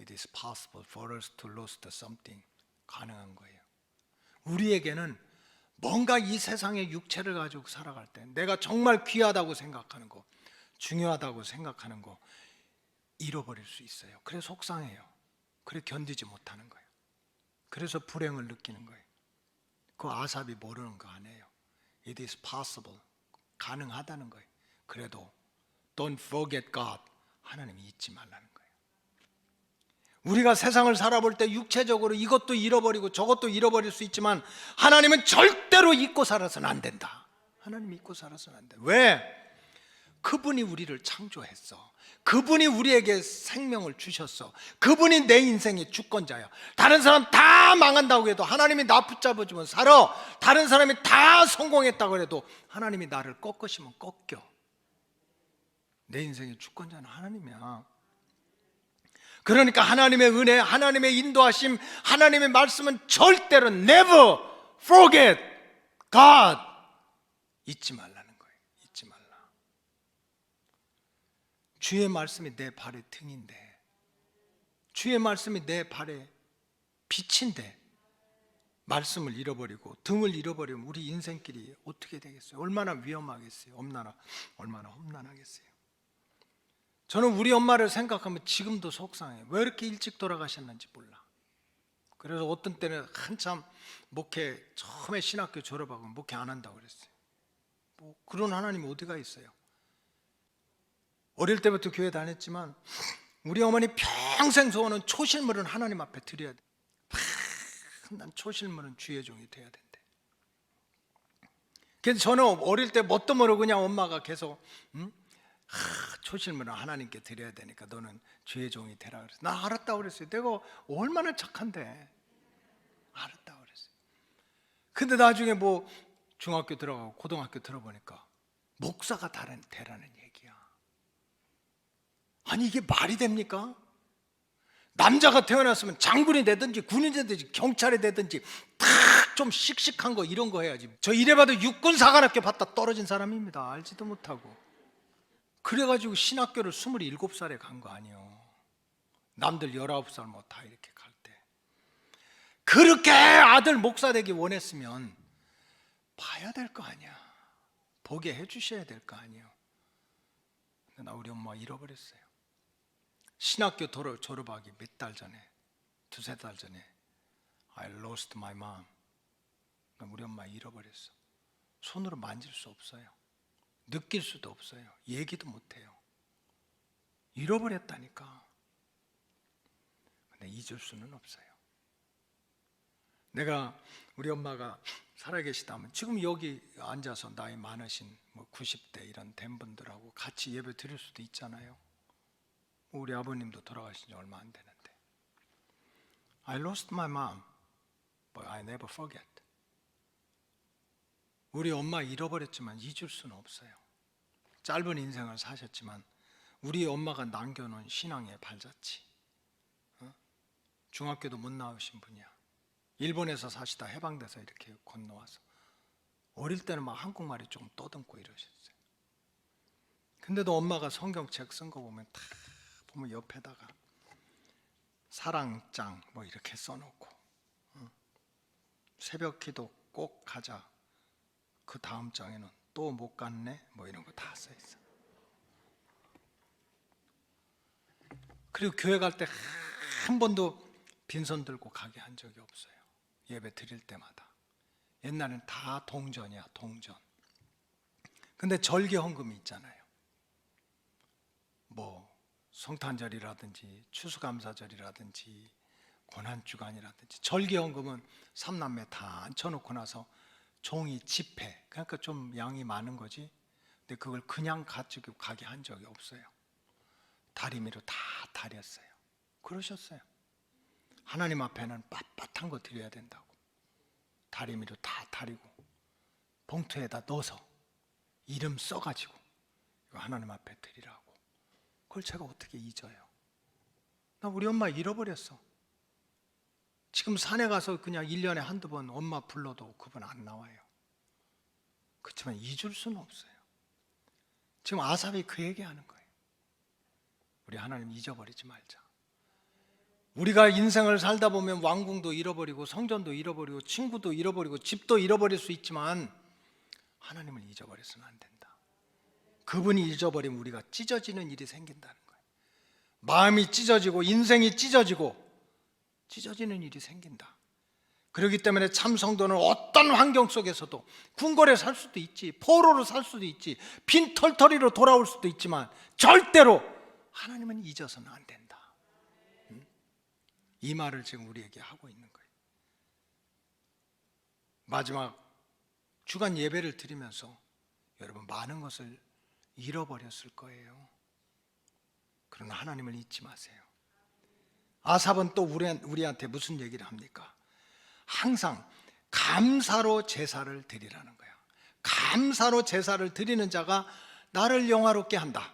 It is possible for us to lose something. 가능한 거예요. 우리에게는 뭔가 이 세상의 육체를 가지고 살아갈 때 내가 정말 귀하다고 생각하는 거, 중요하다고 생각하는 거 잃어버릴 수 있어요. 그래 속상해요. 그래 견디지 못하는 거예요. 그래서 불행을 느끼는 거예요. 그 아삽이 모르는 거 아니에요. It is possible. 가능하다는 거예요. 그래도 Don't forget God. 하나님이 잊지 말라는 거예요. 우리가 세상을 살아볼 때 육체적으로 이것도 잃어버리고 저것도 잃어버릴 수 있지만 하나님은 절대로 잊고 살아서는 안 된다. 하나님 잊고 살아서는 안 돼. 왜? 그분이 우리를 창조했어. 그분이 우리에게 생명을 주셨어. 그분이 내 인생의 주권자야. 다른 사람 다 망한다고 해도 하나님이 나 붙잡아주면 살아. 다른 사람이 다 성공했다고 해도 하나님이 나를 꺾으시면 꺾여. 내 인생의 주권자는 하나님이야. 그러니까 하나님의 은혜, 하나님의 인도하심, 하나님의 말씀은 절대로 never forget God. 잊지 말라는 거예요. 잊지 말라. 주의 말씀이 내 발의 등인데, 주의 말씀이 내 발의 빛인데 말씀을 잃어버리고 등을 잃어버리면 우리 인생길이 어떻게 되겠어요? 얼마나 위험하겠어요? 얼마나 험난하겠어요? 저는 우리 엄마를 생각하면 지금도 속상해요. 왜 이렇게 일찍 돌아가셨는지 몰라. 그래서 어떤 때는 한참 목회 처음에 신학교 졸업하고 목회 안 한다고 그랬어요. 뭐 그런 하나님이 어디가 있어요? 어릴 때부터 교회 다녔지만 우리 어머니 평생 소원은 초실물은 하나님 앞에 드려야 돼. 난 초실물은 주의 종이 돼야 된대. 그래서 저는 어릴 때 뭣도 모르고 그냥 엄마가 계속 초실물은 하나님께 드려야 되니까 너는 주의 종이 되라 그랬어요. 나 알았다고 그랬어요. 내가 얼마나 착한데 알았다고 그랬어요. 근데 나중에 뭐 중학교 들어가고 고등학교 들어보니까 목사가 되라는 얘기야. 아니 이게 말이 됩니까? 남자가 태어났으면 장군이 되든지 군인이 되든지 경찰이 되든지 딱 좀 씩씩한 거 이런 거 해야지. 저 이래봐도 육군사관학교 봤다 떨어진 사람입니다. 알지도 못하고. 그래가지고 신학교를 27살에 간 거 아니에요. 남들 19살 뭐 다 이렇게 갈 때. 그렇게 아들 목사 되기 원했으면 봐야 될 거 아니야. 보게 해주셔야 될 거 아니에요. 근데 나 우리 엄마 잃어버렸어요. 신학교 졸업하기 몇 달 전에, 두세 달 전에 I lost my mom. 우리 엄마 잃어버렸어. 손으로 만질 수 없어요. 느낄 수도 없어요. 얘기도 못해요. 잃어버렸다니까. 근데 잊을 수는 없어요. 내가 우리 엄마가 살아계시다면 지금 여기 앉아서 나이 많으신 뭐 90대 이런 된 분들하고 같이 예배 드릴 수도 있잖아요. 우리 아버님도 돌아가신 지 얼마 안 되는데 I lost my mom, but I never forget. 우리 엄마 잃어버렸지만 잊을 수는 없어요. 짧은 인생을 사셨지만 우리 엄마가 남겨놓은 신앙의 발자취. 중학교도 못 나오신 분이야. 일본에서 사시다 해방돼서 이렇게 건너와서 어릴 때는 막 한국말이 좀 떠듬고 이러셨어요. 근데도 엄마가 성경책 쓴 거 보면 다 보면 옆에다가 사랑장 뭐 이렇게 써놓고 새벽 기도 꼭 가자. 그 다음 장에는 또 못 갔네 뭐 이런 거 다 써있어. 그리고 교회 갈 때 한 번도 빈손 들고 가게 한 적이 없어요. 예배 드릴 때마다. 옛날엔 다 동전이야, 동전. 근데 절기 헌금이 있잖아요. 뭐 성탄절이라든지 추수감사절이라든지 고난주간이라든지 절기 헌금은 삼남매 다 앉혀놓고 나서 종이 집회, 그러니까 좀 양이 많은 거지. 근데 그걸 그냥 가지고 가게 한 적이 없어요. 다리미로 다 다렸어요. 그러셨어요. 하나님 앞에는 빳빳한 거 드려야 된다고. 다리미로 다 다리고 봉투에다 넣어서 이름 써가지고 이거 하나님 앞에 드리라고. 그걸 제가 어떻게 잊어요? 나 우리 엄마 잃어버렸어. 지금 산에 가서 그냥 1년에 한두 번 엄마 불러도 그분 안 나와요. 그렇지만 잊을 수는 없어요. 지금 아삽이 그 얘기하는 거예요. 우리 하나님 잊어버리지 말자. 우리가 인생을 살다 보면 왕궁도 잃어버리고 성전도 잃어버리고 친구도 잃어버리고 집도 잃어버릴 수 있지만 하나님을 잊어버려서는 안 된다. 그분이 잊어버리면 우리가 찢어지는 일이 생긴다는 거예요. 마음이 찢어지고 인생이 찢어지는 일이 생긴다. 그렇기 때문에 참 성도는 어떤 환경 속에서도 궁궐에 살 수도 있지, 포로로 살 수도 있지, 빈 털터리로 돌아올 수도 있지만 절대로 하나님은 잊어서는 안 된다. 이 말을 지금 우리에게 하고 있는 거예요. 마지막 주간 예배를 드리면서 여러분 많은 것을 잃어버렸을 거예요. 그러나 하나님을 잊지 마세요. 아삽은 또 우리한테 무슨 얘기를 합니까? 항상 감사로 제사를 드리라는 거야. 감사로 제사를 드리는 자가 나를 영화롭게 한다.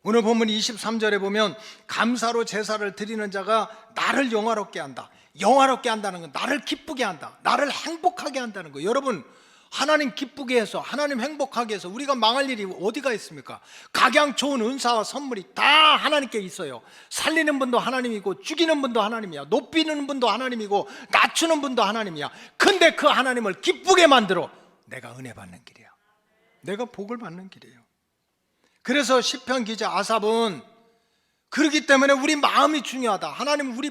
오늘 본문 23절에 보면 감사로 제사를 드리는 자가 나를 영화롭게 한다. 영화롭게 한다는 건 나를 기쁘게 한다. 나를 행복하게 한다는 거예요. 여러분, 하나님 기쁘게 해서 하나님 행복하게 해서 우리가 망할 일이 어디가 있습니까? 각양 좋은 은사와 선물이 다 하나님께 있어요. 살리는 분도 하나님이고 죽이는 분도 하나님이야. 높이는 분도 하나님이고 낮추는 분도 하나님이야. 근데 그 하나님을 기쁘게 만들어 내가 은혜 받는 길이야. 내가 복을 받는 길이에요. 그래서 시편 기자 아삽은 그렇기 때문에 우리 마음이 중요하다. 하나님은 우리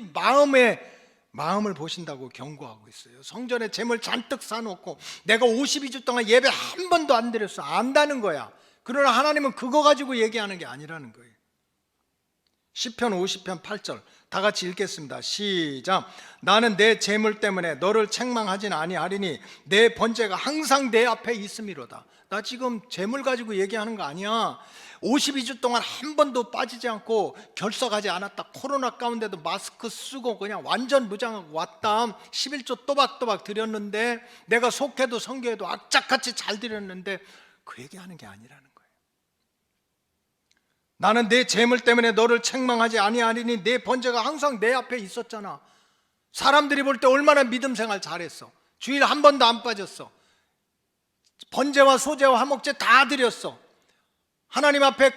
마음을 보신다고 경고하고 있어요. 성전에 재물 잔뜩 쌓아놓고 내가 52주 동안 예배 한 번도 안 드렸어. 안다는 거야. 그러나 하나님은 그거 가지고 얘기하는 게 아니라는 거예요. 시편 50편 8절 다 같이 읽겠습니다. 시작. 나는 내 재물 때문에 너를 책망하진 아니하리니 내 번제가 항상 내 앞에 있음이로다. 나 지금 재물 가지고 얘기하는 거 아니야. 52주 동안 한 번도 빠지지 않고 결석하지 않았다. 코로나 가운데도 마스크 쓰고 그냥 완전 무장하고 왔다. 11조 또박또박 드렸는데 내가 속해도 성교해도 악착같이 잘 드렸는데 그 얘기하는 게 아니라는 거예요. 나는 내 재물 때문에 너를 책망하지 아니하리니 내 번제가 항상 내 앞에 있었잖아. 사람들이 볼 때 얼마나 믿음 생활 잘했어. 주일 한 번도 안 빠졌어. 번제와 소제와 화목제 다 드렸어. 하나님 앞에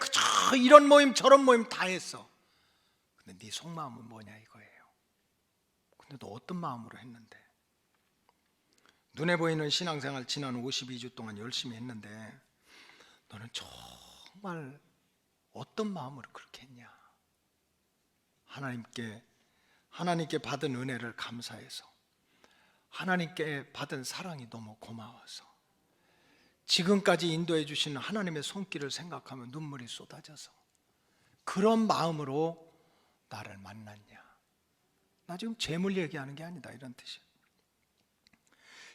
이런 모임 저런 모임 다 했어. 근데 네 속마음은 뭐냐 이거예요. 근데 너 어떤 마음으로 했는데? 눈에 보이는 신앙생활 지난 52주 동안 열심히 했는데 너는 정말 어떤 마음으로 그렇게 했냐? 하나님께 받은 은혜를 감사해서, 하나님께 받은 사랑이 너무 고마워서, 지금까지 인도해 주신 하나님의 손길을 생각하면 눈물이 쏟아져서 그런 마음으로 나를 만났냐? 나 지금 재물 얘기하는 게 아니다 이런 뜻이에요.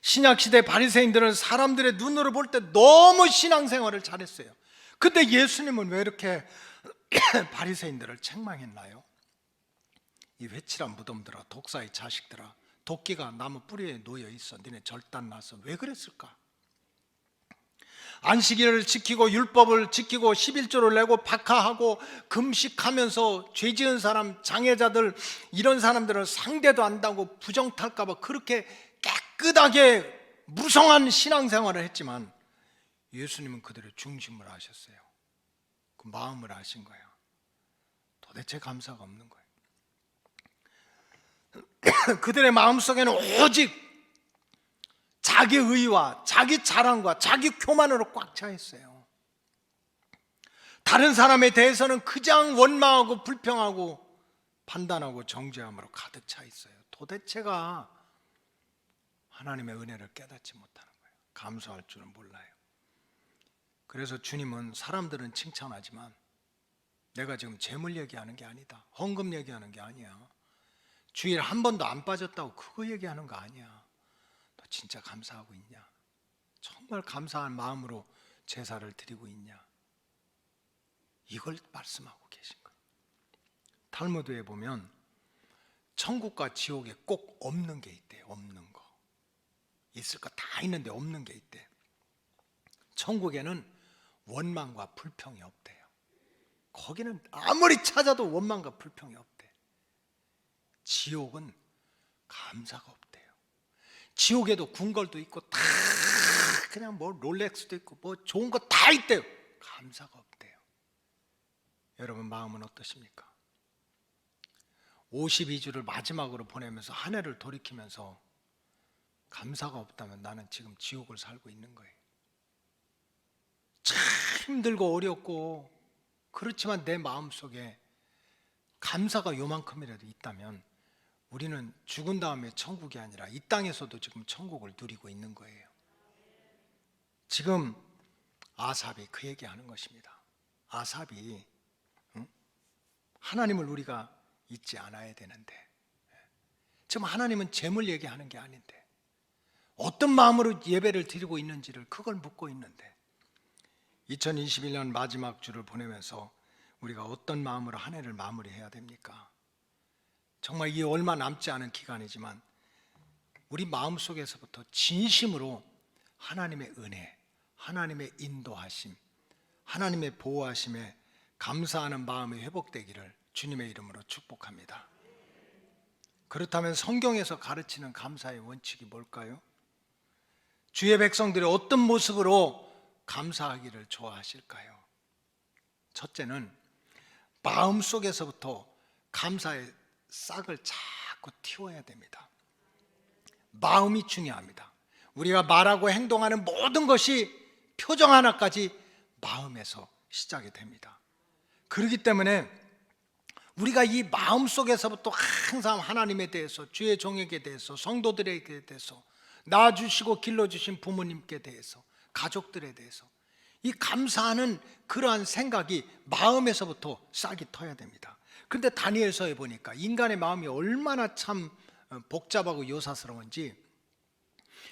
신약시대 바리새인들은 사람들의 눈으로 볼 때 너무 신앙생활을 잘했어요. 근데 예수님은 왜 이렇게 바리새인들을 책망했나요? 이 회칠한 무덤들아, 독사의 자식들아, 도끼가 나무 뿌리에 놓여 있어 니네 절단 나서 왜 그랬을까? 안식일을 지키고 율법을 지키고 11조를 내고 박하하고 금식하면서 죄 지은 사람, 장애자들 이런 사람들은 상대도 안다고 부정탈까 봐 그렇게 깨끗하게 무성한 신앙생활을 했지만 예수님은 그들의 중심을 아셨어요. 그 마음을 아신 거예요. 도대체 감사가 없는 거예요. 그들의 마음속에는 오직 자기 의와 자기 자랑과 자기 교만으로 꽉 차 있어요. 다른 사람에 대해서는 그냥 원망하고 불평하고 판단하고 정죄함으로 가득 차 있어요. 도대체가 하나님의 은혜를 깨닫지 못하는 거예요. 감사할 줄은 몰라요. 그래서 주님은 사람들은 칭찬하지만 내가 지금 재물 얘기하는 게 아니다. 헌금 얘기하는 게 아니야. 주일 한 번도 안 빠졌다고 그거 얘기하는 거 아니야. 너 진짜 감사하고 있냐? 정말 감사한 마음으로 제사를 드리고 있냐? 이걸 말씀하고 계신 거예요. 탈무드에 보면 천국과 지옥에 꼭 없는 게 있대요. 없는 거. 있을 거 다 있는데 없는 게 있대. 천국에는 원망과 불평이 없대요. 거기는 아무리 찾아도 원망과 불평이 없대. 지옥은 감사가 없대요. 지옥에도 궁궐도 있고 다 그냥 뭐 롤렉스도 있고 뭐 좋은 거 다 있대요. 감사가 없대요. 여러분 마음은 어떠십니까? 52주를 마지막으로 보내면서 한 해를 돌이키면서 감사가 없다면 나는 지금 지옥을 살고 있는 거예요. 참 힘들고 어렵고 그렇지만 내 마음속에 감사가 요만큼이라도 있다면 우리는 죽은 다음에 천국이 아니라 이 땅에서도 지금 천국을 누리고 있는 거예요. 지금 아삽이 그 얘기하는 것입니다. 아삽이 하나님을 우리가 잊지 않아야 되는데 지금 하나님은 재물 얘기하는 게 아닌데 어떤 마음으로 예배를 드리고 있는지를 그걸 묻고 있는데 2021년 마지막 주를 보내면서 우리가 어떤 마음으로 한 해를 마무리해야 됩니까? 정말 이 얼마 남지 않은 기간이지만 우리 마음속에서부터 진심으로 하나님의 은혜, 하나님의 인도하심, 하나님의 보호하심에 감사하는 마음이 회복되기를 주님의 이름으로 축복합니다. 그렇다면 성경에서 가르치는 감사의 원칙이 뭘까요? 주의 백성들이 어떤 모습으로 감사하기를 좋아하실까요? 첫째는 마음속에서부터 감사의 싹을 자꾸 틔워야 됩니다. 마음이 중요합니다. 우리가 말하고 행동하는 모든 것이 표정 하나까지 마음에서 시작이 됩니다. 그렇기 때문에 우리가 이 마음속에서부터 항상 하나님에 대해서, 주의 종에게 대해서, 성도들에게 대해서, 낳아주시고 길러주신 부모님께 대해서, 가족들에 대해서 이 감사하는 그러한 생각이 마음에서부터 싹이 터야 됩니다. 그런데 다니엘서에 보니까 인간의 마음이 얼마나 참 복잡하고 요사스러운지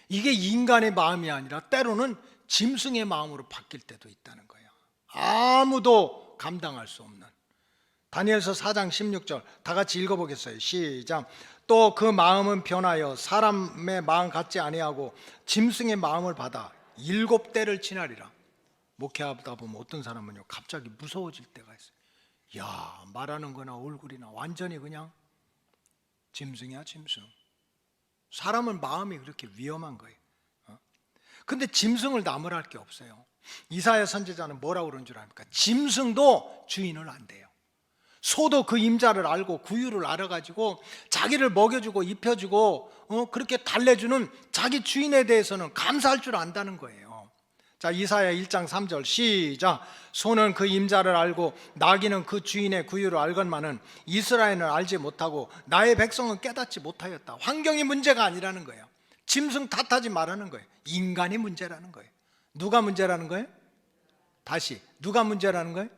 이게 인간의 마음이 아니라 때로는 짐승의 마음으로 바뀔 때도 있다는 거예요. 아무도 감당할 수 없는. 다니엘서 4장 16절 다 같이 읽어보겠어요. 시작. 또 그 마음은 변하여 사람의 마음 같지 아니하고 짐승의 마음을 받아 7대를 지나리라. 목회하다 보면 어떤 사람은요 갑자기 무서워질 때가 있어요. 야, 말하는 거나 얼굴이나 완전히 그냥 짐승이야 짐승. 사람은 마음이 그렇게 위험한 거예요. 근데 짐승을 나무랄 게 없어요. 이사야 선지자는 뭐라고 그런 줄 압니까? 짐승도 주인을 안대요. 소도 그 임자를 알고 구유를 알아가지고 자기를 먹여주고 입혀주고 그렇게 달래주는 자기 주인에 대해서는 감사할 줄 안다는 거예요. 자, 이사야 1장 3절 시작. 소는 그 임자를 알고 나귀는 그 주인의 구유를 알건만은 이스라엘은 알지 못하고 나의 백성은 깨닫지 못하였다. 환경이 문제가 아니라는 거예요. 짐승 탓하지 말라는 거예요. 인간이 문제라는 거예요. 누가 문제라는 거예요? 다시 누가 문제라는 거예요?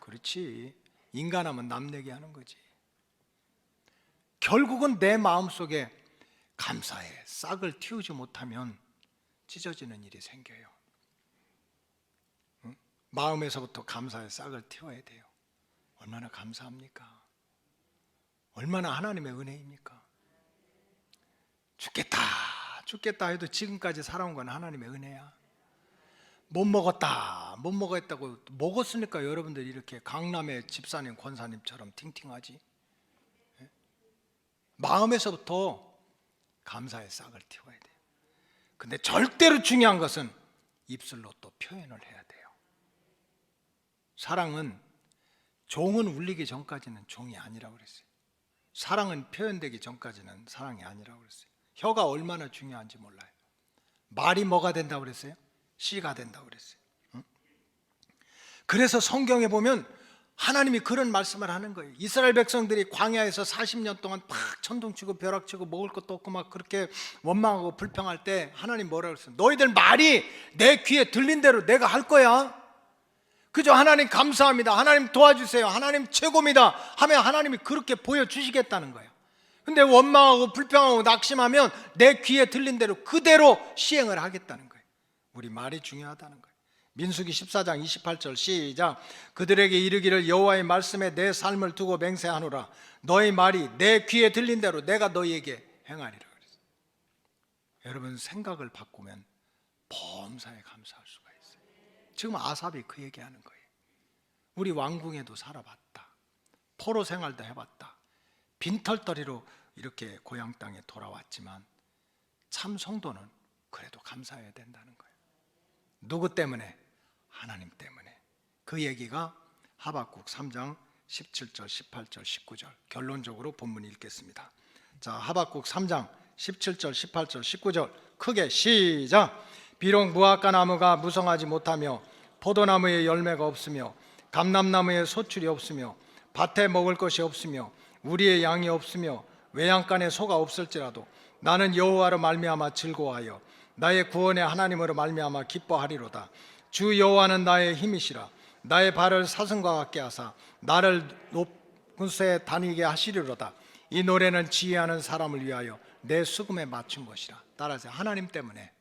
그렇지, 인간하면 남 얘기하는 거지. 결국은 내 마음속에 감사의 싹을 틔우지 못하면 찢어지는 일이 생겨요. 마음에서부터 감사의 싹을 틔워야 돼요. 얼마나 감사합니까? 얼마나 하나님의 은혜입니까? 죽겠다 해도 지금까지 살아온 건 하나님의 은혜야. 못 먹었다고 먹었으니까 여러분들이 이렇게 강남의 집사님 권사님처럼 팅팅하지. 마음에서부터 감사의 싹을 틔워야 돼요. 근데 절대로 중요한 것은 입술로 또 표현을 해야 돼요. 사랑은 종은 울리기 전까지는 종이 아니라고 그랬어요. 사랑은 표현되기 전까지는 사랑이 아니라고 그랬어요. 혀가 얼마나 중요한지 몰라요. 말이 뭐가 된다고 그랬어요? 씨가 된다고 그랬어요. 그래서 성경에 보면 하나님이 그런 말씀을 하는 거예요. 이스라엘 백성들이 광야에서 40년 동안 막 천둥치고 벼락치고 먹을 것도 없고 막 그렇게 원망하고 불평할 때 하나님 뭐라고 그랬어요? 너희들 말이 내 귀에 들린 대로 내가 할 거야. 그죠? 하나님 감사합니다, 하나님 도와주세요, 하나님 최고입니다 하면 하나님이 그렇게 보여주시겠다는 거예요. 근데 원망하고 불평하고 낙심하면 내 귀에 들린 대로 그대로 시행을 하겠다는 거예요. 우리 말이 중요하다는 거예요. 민수기 14장 28절 시작. 그들에게 이르기를 여호와의 말씀에 내 삶을 두고 맹세하노라. 너희 말이 내 귀에 들린 대로 내가 너희에게 행하리라 그랬어요. 여러분 생각을 바꾸면 범사에 감사할 수가 있어요. 지금 아삽이 그 얘기하는 거예요. 우리 왕궁에도 살아봤다. 포로 생활도 해봤다. 빈털터리로 이렇게 고향 땅에 돌아왔지만 참 성도는 그래도 감사해야 된다는 거예요. 누구 때문에? 하나님 때문에. 그 얘기가 하박국 3장 17절, 18절, 19절. 결론적으로 본문 읽겠습니다. 자, 하박국 3장 17절, 18절, 19절 크게 시작. 비록 무화과 나무가 무성하지 못하며 포도나무에 열매가 없으며 감람나무에 소출이 없으며 밭에 먹을 것이 없으며 우리의 양이 없으며 외양간에 소가 없을지라도 나는 여호와로 말미암아 즐거워하여 나의 구원의 하나님으로 말미암아 기뻐하리로다. 주 여호와는 나의 힘이시라. 나의 발을 사슴과 같게 하사 나를 높은 곳에 다니게 하시리로다. 이 노래는 지혜하는 사람을 위하여 내 수금에 맞춘 것이라. 따라서 하나님 때문에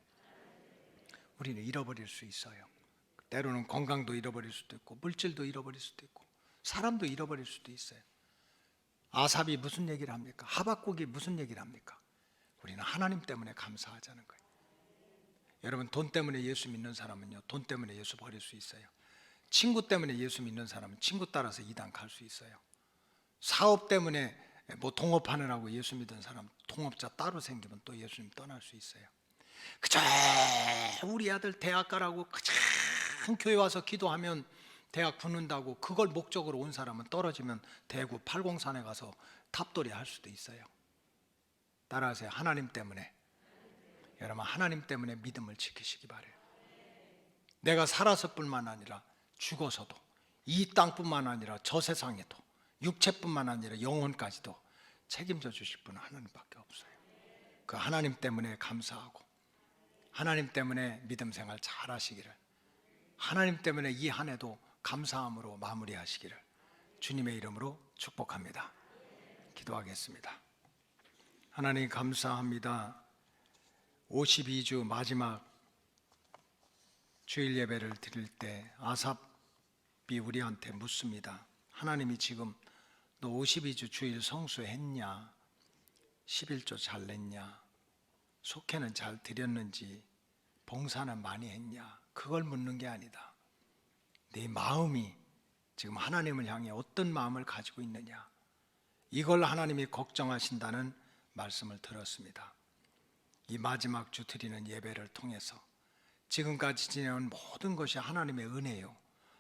우리는 잃어버릴 수 있어요. 때로는 건강도 잃어버릴 수도 있고 물질도 잃어버릴 수도 있고 사람도 잃어버릴 수도 있어요. 아삽이 무슨 얘기를 합니까? 하박국이 무슨 얘기를 합니까? 우리는 하나님 때문에 감사하자는 거예요. 여러분 돈 때문에 예수 믿는 사람은요 돈 때문에 예수 버릴 수 있어요. 친구 때문에 예수 믿는 사람은 친구 따라서 이단 갈 수 있어요. 사업 때문에 뭐 동업하느라고 예수 믿는 사람 동업자 따로 생기면 또 예수님 떠날 수 있어요. 그저 우리 아들 대학 가라고 그저 교회 와서 기도하면 대학 붙는다고 그걸 목적으로 온 사람은 떨어지면 대구 팔공산에 가서 탑돌이 할 수도 있어요. 따라하세요. 하나님 때문에. 여러분 하나님 때문에 믿음을 지키시기 바래요. 내가 살아서뿐만 아니라 죽어서도 이 땅뿐만 아니라 저 세상에도 육체뿐만 아니라 영혼까지도 책임져 주실 분은 하나님밖에 없어요. 그 하나님 때문에 감사하고 하나님 때문에 믿음 생활 잘 하시기를, 하나님 때문에 이 한 해도 감사함으로 마무리하시기를 주님의 이름으로 축복합니다. 기도하겠습니다. 하나님 감사합니다. 52주 마지막 주일 예배를 드릴 때 아삽이 우리한테 묻습니다. 하나님이 지금 너 52주 주일 성수했냐? 11조 잘 냈냐? 속회는 잘 드렸는지 봉사는 많이 했냐? 그걸 묻는 게 아니다. 네 마음이 지금 하나님을 향해 어떤 마음을 가지고 있느냐, 이걸 하나님이 걱정하신다는 말씀을 들었습니다. 이 마지막 주 드리는 예배를 통해서 지금까지 지내온 모든 것이 하나님의 은혜요,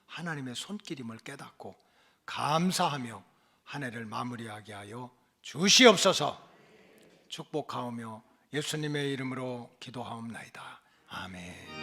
하나님의 손길임을 깨닫고 감사하며 한 해를 마무리하게 하여 주시옵소서. 축복하오며 예수님의 이름으로 기도하옵나이다. 아멘.